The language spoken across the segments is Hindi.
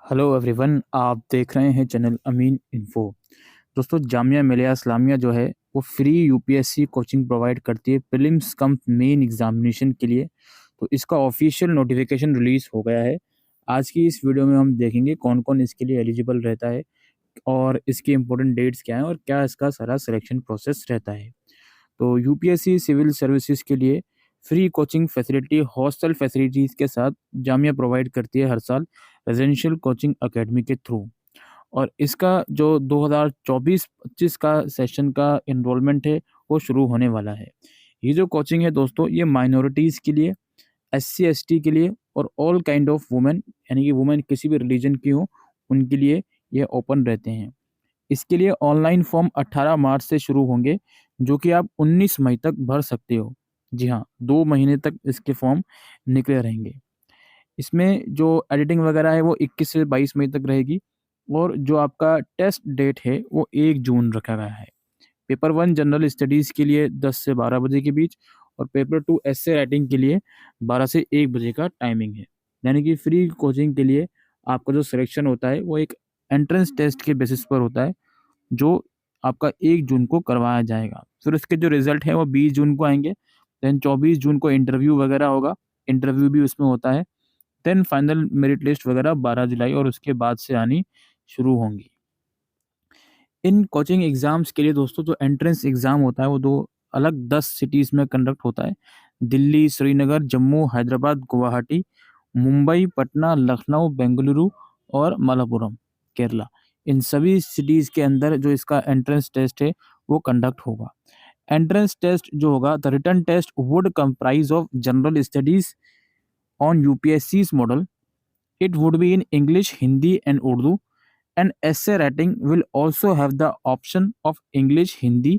हेलो एवरीवन, आप देख रहे हैं चैनल अमीन इन्फो। दोस्तों, जामिया मिलिया इस्लामिया जो है वो फ्री यूपीएससी कोचिंग प्रोवाइड करती है प्रीलिम्स कम मेन एग्जामिनेशन के लिए। तो इसका ऑफिशियल नोटिफिकेशन रिलीज हो गया है। आज की इस वीडियो में हम देखेंगे कौन कौन इसके लिए एलिजिबल रहता है और इसके इम्पोर्टेंट डेट्स क्या हैं और क्या इसका सारा सिलेक्शन प्रोसेस रहता है। तो यूपीएससी सिविल सर्विसेज के लिए free coaching facility hostel facilities के साथ जामिया प्रोवाइड करती है हर साल रेजिडेंशियल कोचिंग एकेडमी के थ्रू। और इसका जो 2024-25 का सेशन का इनरोलमेंट है वो शुरू होने वाला है। ये जो कोचिंग है दोस्तों, ये माइनॉरिटीज़ के लिए, एससी एसटी के लिए और ऑल काइंड ऑफ वुमेन, यानी कि वुमेन किसी भी रिलीजन की हो उनके लिए ये ओपन रहते हैं। इसके लिए ऑनलाइन फॉर्म 18 मार्च से शुरू होंगे, जो कि आप 19 मई तक भर सकते हो। जी हाँ, 2 महीने तक इसके फॉर्म निकले रहेंगे। इसमें जो एडिटिंग वगैरह है वो 21 से 22 मई तक रहेगी और जो आपका टेस्ट डेट है वो 1 जून रखा गया है। पेपर 1 जनरल स्टडीज़ के लिए 10 से 12 बजे के बीच और पेपर 2 एस्से राइटिंग के लिए 12 से 1 बजे का टाइमिंग है। यानी कि फ्री कोचिंग के लिए आपका जो सिलेक्शन होता है वो एक एंट्रेंस टेस्ट के बेसिस पर होता है, जो आपका 1 जून को करवाया जाएगा। फिर उसके जो रिज़ल्ट है वो 20 जून को आएँगे। देन 24 जून को इंटरव्यू वगैरह होगा, इंटरव्यू भी उसमें होता है। देन फाइनल मेरिट लिस्ट वगैरह 12 जुलाई और उसके बाद से आनी शुरू होंगी। इन कोचिंग एग्ज़ाम्स के लिए दोस्तों जो एंट्रेंस एग्ज़ाम होता है वो 2 अलग 10 सिटीज़ में कंडक्ट होता है। दिल्ली, श्रीनगर, जम्मू, हैदराबाद, गुवाहाटी, मुंबई, पटना, लखनऊ, बेंगलुरु और मलप्पुरम, केरला। इन सभी सिटीज़ के अंदर जो इसका एंट्रेंस टेस्ट है वो कंडक्ट होगा। एंट्रेंस टेस्ट जो होगा, the written test would comprise of general studies on UPSC's model. It would be in English, Hindi, and Urdu. And essay writing will also have the option of English, Hindi,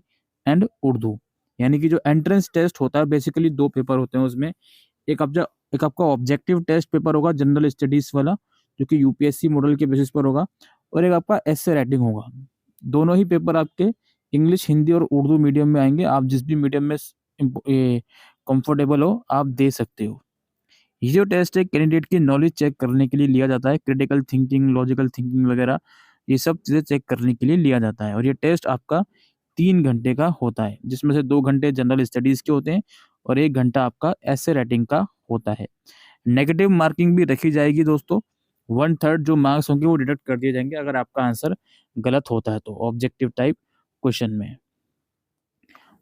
and Urdu. यानी कि जो एंट्रेंस टेस्ट होता है बेसिकली 2 पेपर होते हैं उसमें। एक आपका ऑब्जेक्टिव टेस्ट पेपर होगा जनरल स्टडीज वाला, जो कि यूपीएससी मॉडल के बेसिस पर होगा, और एक आपका एसे राइटिंग होगा। दोनों ही पेपर आपके इंग्लिश, हिंदी और उर्दू मीडियम में आएंगे। आप जिस भी मीडियम में कंफर्टेबल हो आप दे सकते हो। ये जो टेस्ट है कैंडिडेट की नॉलेज चेक करने के लिए लिया जाता है, क्रिटिकल थिंकिंग, लॉजिकल थिंकिंग वगैरह ये सब चीज़ें चेक करने के लिए लिया जाता है। और ये टेस्ट आपका 3 घंटे का होता है, जिसमें से 2 घंटे जनरल स्टडीज़ के होते हैं और 1 घंटा आपका ऐसे राइटिंग का होता है। नेगेटिव मार्किंग भी रखी जाएगी दोस्तों। 1/3 जो मार्क्स होंगे वो डिडक्ट कर दिए जाएंगे अगर आपका आंसर गलत होता है तो ऑब्जेक्टिव टाइप क्वेश्चन में।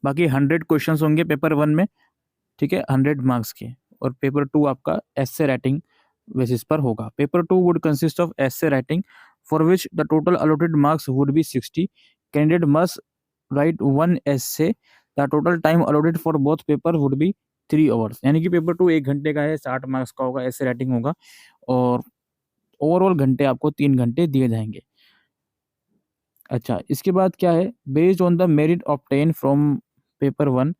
बाकी 100 क्वेश्चंस होंगे पेपर 1 में, ठीक है, 100 मार्क्स के। और पेपर 2 आपका एसे राइटिंग बेसिस पर होगा। Paper 2 would consist of essay writing for which the total allotted marks would be 60। Candidate must write 1 essay. The total time allotted for both paper would be 3 hours. यानी कि पेपर 2 1 घंटे का है, 60 मार्क्स का होगा, एसे राइटिंग होगा और ओवरऑल घंटे आपको 3 घंटे दिए जाएंगे। अच्छा, इसके बाद क्या है, based on the merit obtain from paper 1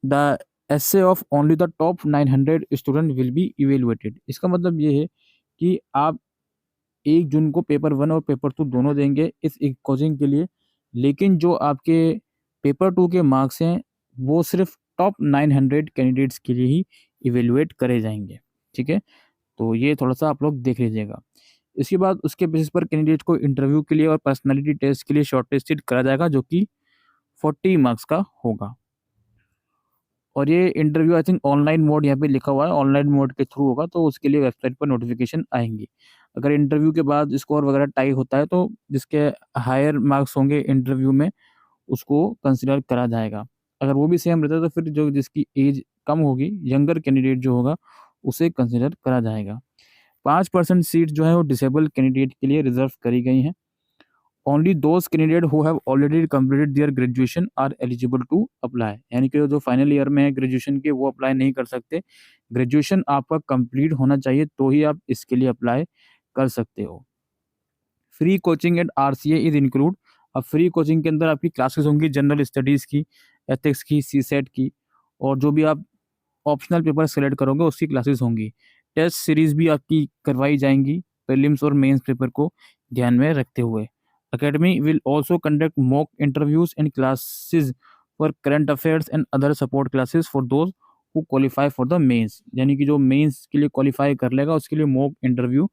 the essay of only the top 900 student will be evaluated. इसका मतलब ये है कि आप 1 जून को पेपर 1 और पेपर 2 दोनों देंगे इस एक कोचिंग के लिए, लेकिन जो आपके पेपर 2 के मार्क्स हैं वो सिर्फ टॉप 900 कैंडिडेट्स के लिए ही इवेलुएट करे जाएंगे, ठीक है। तो ये थोड़ा सा आप लोग देख लीजिएगा। इसके बाद उसके बेसिस पर कैंडिडेट को इंटरव्यू के लिए और पर्सनैलिटी टेस्ट के लिए शॉर्टलिस्टेड करा जाएगा, जो कि 40 मार्क्स का होगा। और ये interview I think online mode यहाँ पे लिखा हुआ है, ऑनलाइन मोड के थ्रू होगा, तो उसके लिए वेबसाइट पर नोटिफिकेशन आएंगी। अगर इंटरव्यू के बाद स्कोर वगैरह टाई होता है तो जिसके हायर मार्क्स होंगे इंटरव्यू में उसको कंसिडर करा जाएगा। अगर वो भी सेम रहता है तो फिर जो जिसकी एज कम होगी, यंगर कैंडिडेट जो होगा, उसे कंसिडर करा जाएगा। 5% सीट जो है वो डिसेबल कैंडिडेट के लिए रिजर्व करी गई हैं। Only those candidate who have already completed their graduation are eligible to apply. यानी कि जो फाइनल ईयर में है ग्रेजुएशन के वो अप्लाई नहीं कर सकते। ग्रेजुएशन आपका कंप्लीट होना चाहिए तो ही आप इसके लिए अप्लाई कर सकते हो। Free coaching at RCA is include. अब फ्री कोचिंग के अंदर आपकी क्लासेस होंगी जनरल स्टडीज़ की, एथिक्स की, सीसेट की, और जो भी आप ऑप्शनल पेपर सेलेक्ट करोगे उसकी क्लासेस होंगी। टेस्ट सीरीज भी आपकी करवाई जाएंगी प्रीलिम्स और मेंस पेपर को ध्यान में रखते हुए। Academy will also conduct mock interviews and classes for current affairs and other support classes for those who qualify for the mains। यानी कि जो मेंस के लिए क्वालिफाई कर लेगा उसके लिए मॉक इंटरव्यू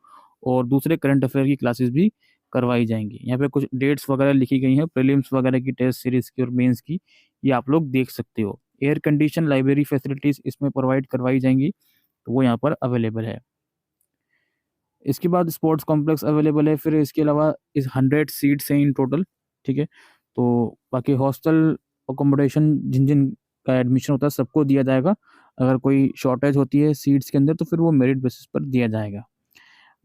और दूसरे करंट अफेयर की क्लासेस भी करवाई जाएंगी। यहाँ पे कुछ डेट्स वगैरह लिखी गई हैं प्रीलिम्स वगैरह की, टेस्ट सीरीज की और मेंस की, ये आप लोग देख सकते हो। एयर कंडीशन लाइब्रेरी फैसिलिटीज इसमें प्रोवाइड करवाई जाएंगी, तो वो यहाँ पर अवेलेबल है। इसके बाद स्पोर्ट्स कॉम्प्लेक्स अवेलेबल है। फिर इसके अलावा इस 100 सीट्स हैं इन टोटल, ठीक है। तो बाकी हॉस्टल अकोमोडेशन जिन जिन का एडमिशन होता है सबको दिया जाएगा। अगर कोई शॉर्टेज होती है सीट्स के अंदर तो फिर वो मेरिट बेसिस पर दिया जाएगा।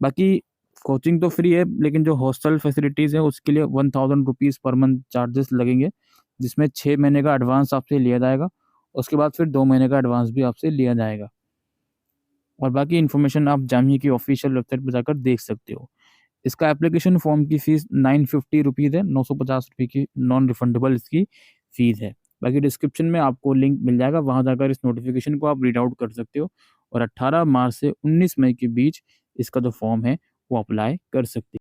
बाकी कोचिंग तो फ्री है, लेकिन जो हॉस्टल फैसिलिटीज़ है उसके लिए 1000 रुपीज़ पर मंथ चार्जेस लगेंगे, जिसमें 6 महीने का एडवांस आपसे लिया जाएगा। उसके बाद फिर 2 महीने का एडवांस भी आपसे लिया जाएगा। और बाकी इन्फॉर्मेशन आप जामिया की ऑफिशियल वेबसाइट पर जाकर देख सकते हो। इसका एप्लीकेशन फॉर्म की फ़ीस 950 रुपीज़ है, 950 रुपये की नॉन रिफंडेबल इसकी फ़ीस है। बाकी डिस्क्रिप्शन में आपको लिंक मिल जाएगा, वहाँ जाकर इस नोटिफिकेशन को आप रीड आउट कर सकते हो और 18 मार्च से 19 मई के बीच इसका जो फॉर्म है वो अप्लाई कर सकते हो।